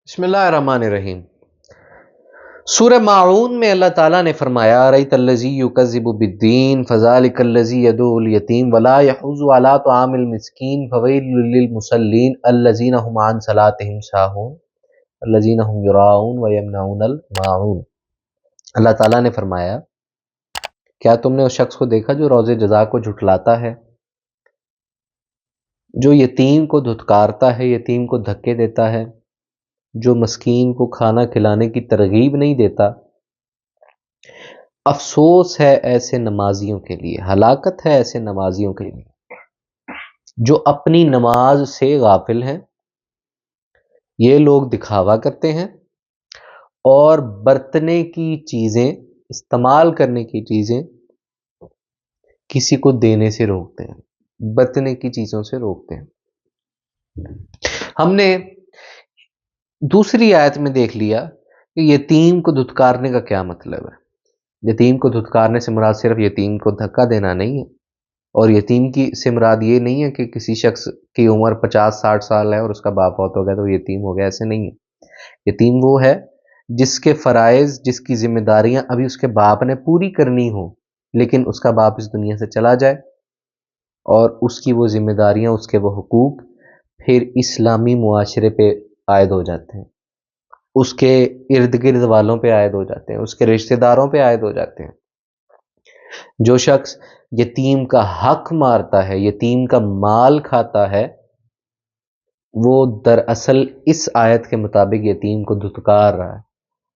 بسم اللہ الرحمن الرحیم۔ سورہ ماعون میں اللہ تعالیٰ نے فرمایا رَأَيْتَ الَّذِي يُكَذِّبُ بِالدِّينِ فَذَلِكَ الَّذِي يَدُعُّ الْيَتِيمَ وَلَا يَحُضُّ عَلَىٰ طَعَامِ الْمِسْكِينِ فَوَيْلٌ لِّلْمُصَلِّينَ الَّذِينَ هُمْ عَنْ صَلَاتِهِمْ سَاهُونَ الَّذِينَ هُمْ يُرَاءُونَ وَيَمْنَعُونَ الْمَاعُونَ۔ اللہ تعالیٰ نے فرمایا کیا تم نے اس شخص کو دیکھا جو روز جزا کو جھٹلاتا ہے، جو یتیم کو دھتکارتا ہے، یتیم کو دھکے دیتا ہے، جو مسکین کو کھانا کھلانے کی ترغیب نہیں دیتا؟ افسوس ہے ایسے نمازیوں کے لیے، ہلاکت ہے ایسے نمازیوں کے لیے جو اپنی نماز سے غافل ہیں۔ یہ لوگ دکھاوا کرتے ہیں اور برتنے کی چیزیں، استعمال کرنے کی چیزیں کسی کو دینے سے روکتے ہیں، برتنے کی چیزوں سے روکتے ہیں۔ ہم نے دوسری آیت میں دیکھ لیا کہ یتیم کو دھتکارنے کا کیا مطلب ہے۔ یتیم کو دھتکارنے سے مراد صرف یتیم کو دھکا دینا نہیں ہے، اور یتیم کی سے مراد یہ نہیں ہے کہ کسی شخص کی عمر 50-60 سال ہے اور اس کا باپ فوت ہو گیا تو وہ یتیم ہو گیا، ایسے نہیں ہے۔ یتیم وہ ہے جس کے فرائض، جس کی ذمہ داریاں ابھی اس کے باپ نے پوری کرنی ہو، لیکن اس کا باپ اس دنیا سے چلا جائے اور اس کی وہ ذمہ داریاں، اس کے وہ حقوق پھر اسلامی معاشرے پہ عائد ہو جاتے ہیں، اس کے ارد گرد والوں پہ عائد ہو جاتے ہیں، اس کے رشتہ داروں پہ عائد ہو جاتے ہیں۔ جو شخص یتیم کا حق مارتا ہے، یتیم کا مال کھاتا ہے، وہ دراصل اس آیت کے مطابق یتیم کو دھتکار رہا ہے،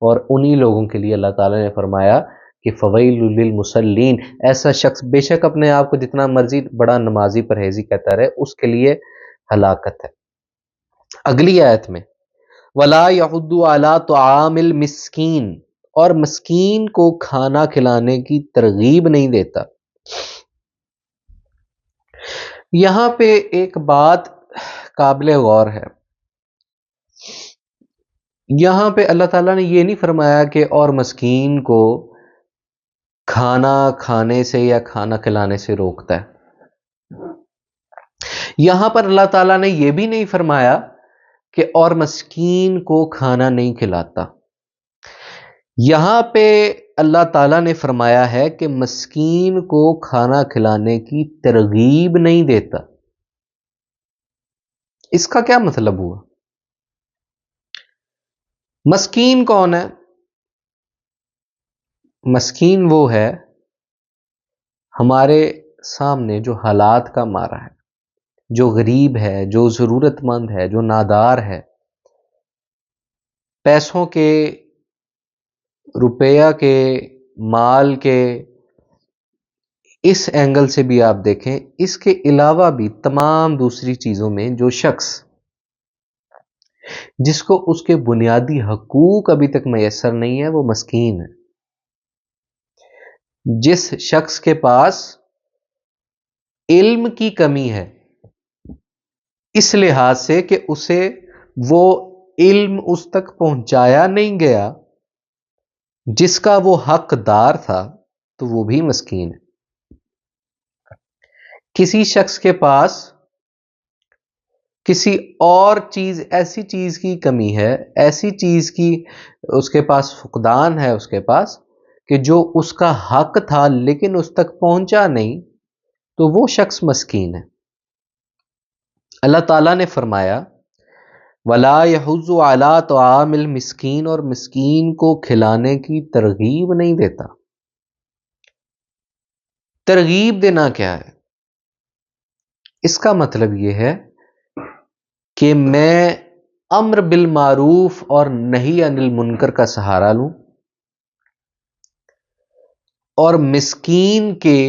اور انہی لوگوں کے لیے اللہ تعالیٰ نے فرمایا کہ فویل للمصلین، ایسا شخص بے شک اپنے آپ کو جتنا مرضی بڑا نمازی پرہیزی کہتا رہے، اس کے لیے ہلاکت ہے۔ اگلی آیت میں وَلَا يَحُضُّ عَلَىٰ طَعَامِ الْمِسْكِينِ، اور مسکین کو کھانا کھلانے کی ترغیب نہیں دیتا۔ یہاں پہ ایک بات قابل غور ہے، یہاں پہ اللہ تعالیٰ نے یہ نہیں فرمایا کہ اور مسکین کو کھانا کھانے سے یا کھانا کھلانے سے روکتا ہے۔ یہاں پر اللہ تعالیٰ نے یہ بھی نہیں فرمایا کہ اور مسکین کو کھانا نہیں کھلاتا۔ یہاں پہ اللہ تعالیٰ نے فرمایا ہے کہ مسکین کو کھانا کھلانے کی ترغیب نہیں دیتا۔ اس کا کیا مطلب ہوا؟ مسکین کون ہے؟ مسکین وہ ہے ہمارے سامنے جو حالات کا مارا ہے، جو غریب ہے، جو ضرورت مند ہے، جو نادار ہے، پیسوں کے، روپیہ کے، مال کے، اس اینگل سے بھی آپ دیکھیں، اس کے علاوہ بھی تمام دوسری چیزوں میں جو شخص جس کو اس کے بنیادی حقوق ابھی تک میسر نہیں ہے، وہ مسکین ہے۔ جس شخص کے پاس علم کی کمی ہے، اس لحاظ سے کہ اسے وہ علم اس تک پہنچایا نہیں گیا جس کا وہ حقدار تھا، تو وہ بھی مسکین ہے۔ کسی شخص کے پاس کسی اور چیز، ایسی چیز کی کمی ہے، ایسی چیز کی اس کے پاس فقدان ہے، اس کے پاس کہ جو اس کا حق تھا لیکن اس تک پہنچا نہیں، تو وہ شخص مسکین ہے۔ اللہ تعالیٰ نے فرمایا وَلَا يَحُضُّ عَلَىٰ طَعَامِ الْمِسْكِينِ، اور مسکین کو کھلانے کی ترغیب نہیں دیتا۔ ترغیب دینا کیا ہے؟ اس کا مطلب یہ ہے کہ میں امر بالمعروف اور نہی عن المنکر کا سہارا لوں، اور مسکین کے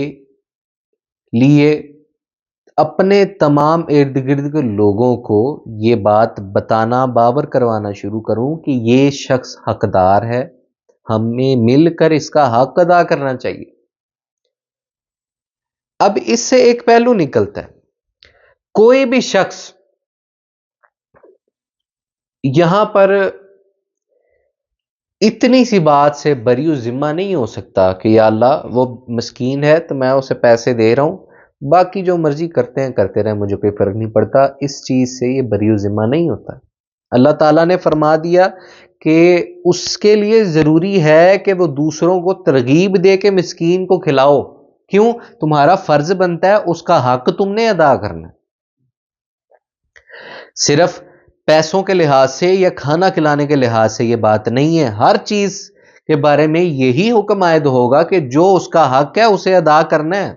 لیے اپنے تمام ارد گرد کے لوگوں کو یہ بات بتانا، باور کروانا شروع کروں کہ یہ شخص حقدار ہے، ہمیں مل کر اس کا حق ادا کرنا چاہیے۔ اب اس سے ایک پہلو نکلتا ہے، کوئی بھی شخص یہاں پر اتنی سی بات سے بری و ذمہ نہیں ہو سکتا کہ یا اللہ وہ مسکین ہے تو میں اسے پیسے دے رہا ہوں، باقی جو مرضی کرتے ہیں کرتے رہیں، مجھے کوئی فرق نہیں پڑتا۔ اس چیز سے یہ بری و ذمہ نہیں ہوتا۔ اللہ تعالیٰ نے فرما دیا کہ اس کے لیے ضروری ہے کہ وہ دوسروں کو ترغیب دے کے مسکین کو کھلاؤ. کیوں؟ تمہارا فرض بنتا ہے، اس کا حق تم نے ادا کرنا. صرف پیسوں کے لحاظ سے یا کھانا کھلانے کے لحاظ سے یہ بات نہیں ہے. ہر چیز کے بارے میں یہی حکم عائد ہوگا کہ جو اس کا حق ہے اسے ادا کرنا ہے.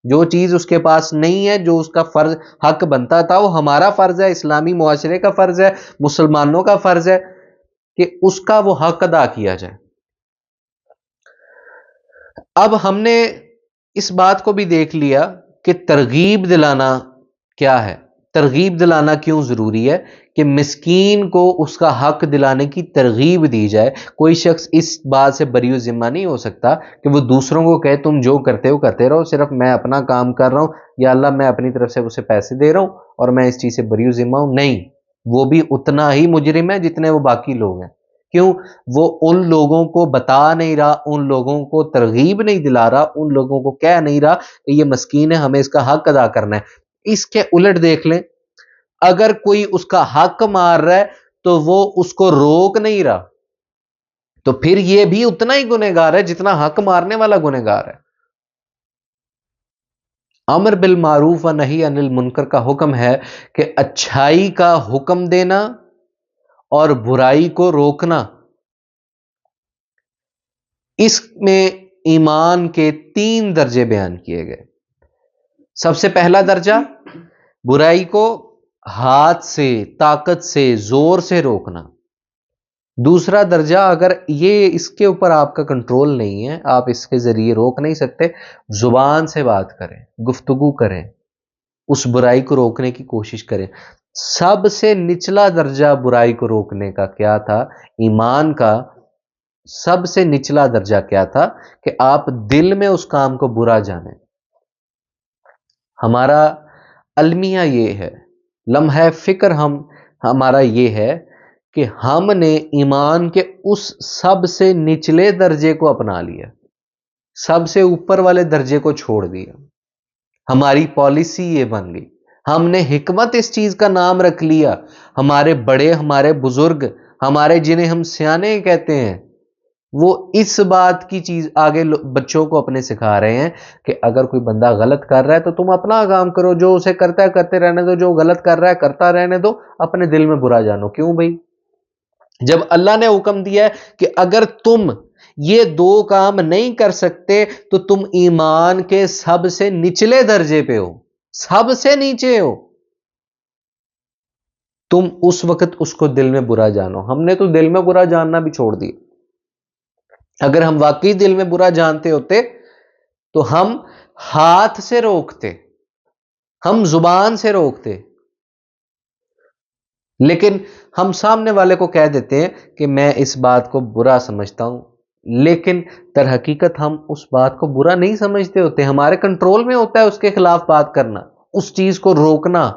جو چیز اس کے پاس نہیں ہے، جو اس کا فرض حق بنتا تھا، وہ ہمارا فرض ہے، اسلامی معاشرے کا فرض ہے، مسلمانوں کا فرض ہے کہ اس کا وہ حق ادا کیا جائے. اب ہم نے اس بات کو بھی دیکھ لیا کہ ترغیب دلانا کیا ہے، ترغیب دلانا کیوں ضروری ہے کہ مسکین کو اس کا حق دلانے کی ترغیب دی جائے. کوئی شخص اس بات سے بری ذمہ نہیں ہو سکتا کہ وہ دوسروں کو کہے تم جو کرتے ہو کرتے رہو، صرف میں اپنا کام کر رہا ہوں، یا اللہ میں اپنی طرف سے اسے پیسے دے رہا ہوں اور میں اس چیز سے بری ذمہ ہوں. نہیں، وہ بھی اتنا ہی مجرم ہے جتنے وہ باقی لوگ ہیں. کیوں؟ وہ ان لوگوں کو بتا نہیں رہا، ان لوگوں کو ترغیب نہیں دلا رہا، ان لوگوں کو کہہ نہیں رہا کہ یہ مسکین ہے، ہمیں اس کا حق ادا کرنا ہے. اس کے الٹ دیکھ لیں، اگر کوئی اس کا حق مار رہا ہے تو وہ اس کو روک نہیں رہا، تو پھر یہ بھی اتنا ہی گنہگار ہے جتنا حق مارنے والا گنہگار ہے. امر بالمعروف و نہی عن المنکر کا حکم ہے کہ اچھائی کا حکم دینا اور برائی کو روکنا. اس میں ایمان کے 3 درجے بیان کیے گئے. سب سے پہلا درجہ برائی کو ہاتھ سے، طاقت سے، زور سے روکنا. دوسرا درجہ، اگر یہ اس کے اوپر آپ کا کنٹرول نہیں ہے، آپ اس کے ذریعے روک نہیں سکتے، زبان سے بات کریں، گفتگو کریں، اس برائی کو روکنے کی کوشش کریں. سب سے نچلا درجہ برائی کو روکنے کا کیا تھا؟ ایمان کا سب سے نچلا درجہ کیا تھا کہ آپ دل میں اس کام کو برا جانیں. ہمارا المیہ یہ ہے، لمحہ فکر ہمارا یہ ہے کہ ہم نے ایمان کے اس سب سے نچلے درجے کو اپنا لیا، سب سے اوپر والے درجے کو چھوڑ دیا. ہماری پالیسی یہ بن گئی. ہم نے حکمت اس چیز کا نام رکھ لیا. ہمارے بڑے، ہمارے بزرگ، ہمارے جنہیں ہم سیانے کہتے ہیں، وہ اس بات کی چیز آگے بچوں کو اپنے سکھا رہے ہیں کہ اگر کوئی بندہ غلط کر رہا ہے تو تم اپنا کام کرو، جو اسے کرتا ہے کرتے رہنے دو، جو غلط کر رہا ہے کرتا رہنے دو، اپنے دل میں برا جانو. کیوں بھائی؟ جب اللہ نے حکم دیا ہے کہ اگر تم یہ 2 کام نہیں کر سکتے تو تم ایمان کے سب سے نچلے درجے پہ ہو، سب سے نیچے ہو، تم اس وقت اس کو دل میں برا جانو. ہم نے تو دل میں برا جاننا بھی چھوڑ دیا. اگر ہم واقعی دل میں برا جانتے ہوتے تو ہم ہاتھ سے روکتے، ہم زبان سے روکتے، لیکن ہم سامنے والے کو کہہ دیتے ہیں کہ میں اس بات کو برا سمجھتا ہوں، لیکن در حقیقت ہم اس بات کو برا نہیں سمجھتے ہوتے. ہمارے کنٹرول میں ہوتا ہے اس کے خلاف بات کرنا، اس چیز کو روکنا.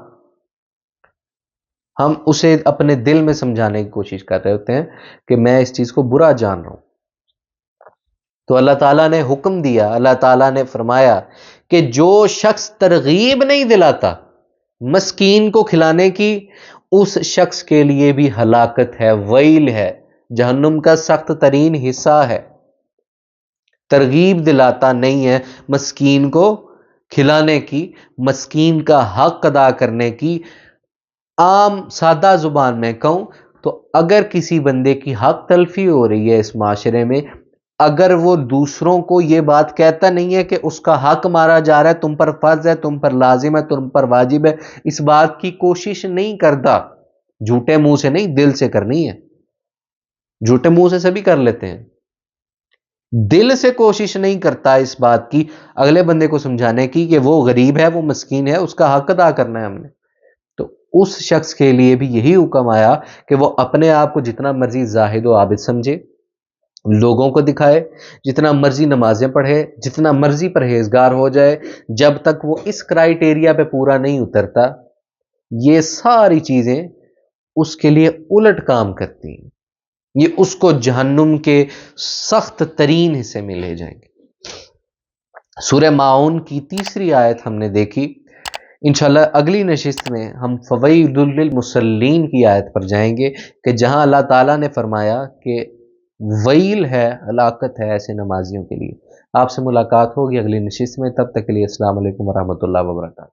ہم اسے اپنے دل میں سمجھانے کی کوشش کر رہے ہوتے ہیں کہ میں اس چیز کو برا جان رہا ہوں. تو اللہ تعالیٰ نے حکم دیا، اللہ تعالیٰ نے فرمایا کہ جو شخص ترغیب نہیں دلاتا مسکین کو کھلانے کی، اس شخص کے لیے بھی ہلاکت ہے، ویل ہے، جہنم کا سخت ترین حصہ ہے. ترغیب دلاتا نہیں ہے مسکین کو کھلانے کی، مسکین کا حق ادا کرنے کی. عام سادہ زبان میں کہوں تو اگر کسی بندے کی حق تلفی ہو رہی ہے اس معاشرے میں، اگر وہ دوسروں کو یہ بات کہتا نہیں ہے کہ اس کا حق مارا جا رہا ہے، تم پر فرض ہے، تم پر لازم ہے، تم پر واجب ہے، اس بات کی کوشش نہیں کرتا، جھوٹے منہ سے نہیں، دل سے کرنی ہے. جھوٹے منہ سے سبھی کر لیتے ہیں، دل سے کوشش نہیں کرتا اس بات کی اگلے بندے کو سمجھانے کی کہ وہ غریب ہے، وہ مسکین ہے، اس کا حق ادا کرنا ہے ہم نے. تو اس شخص کے لیے بھی یہی حکم آیا کہ وہ اپنے آپ کو جتنا مرضی زاہد و عابد سمجھے، لوگوں کو دکھائے، جتنا مرضی نمازیں پڑھے، جتنا مرضی پرہیزگار ہو جائے، جب تک وہ اس کرائیٹیریا پہ پورا نہیں اترتا، یہ ساری چیزیں اس کے لیے الٹ کام کرتی ہیں. یہ اس کو جہنم کے سخت ترین حصے میں لے جائیں گے. سورہ ماعون کی 3 آیت ہم نے دیکھی انشاءاللہ اگلی نشست میں ہم فوائد للمصلین کی آیت پر جائیں گے کہ جہاں اللہ تعالیٰ نے فرمایا کہ ویل ہے، ہلاکت ہے ایسے نمازیوں کے لیے۔ آپ سے ملاقات ہوگی اگلی نشست میں، تب تک کے لیے السلام علیکم ورحمۃ اللہ وبرکاتہ۔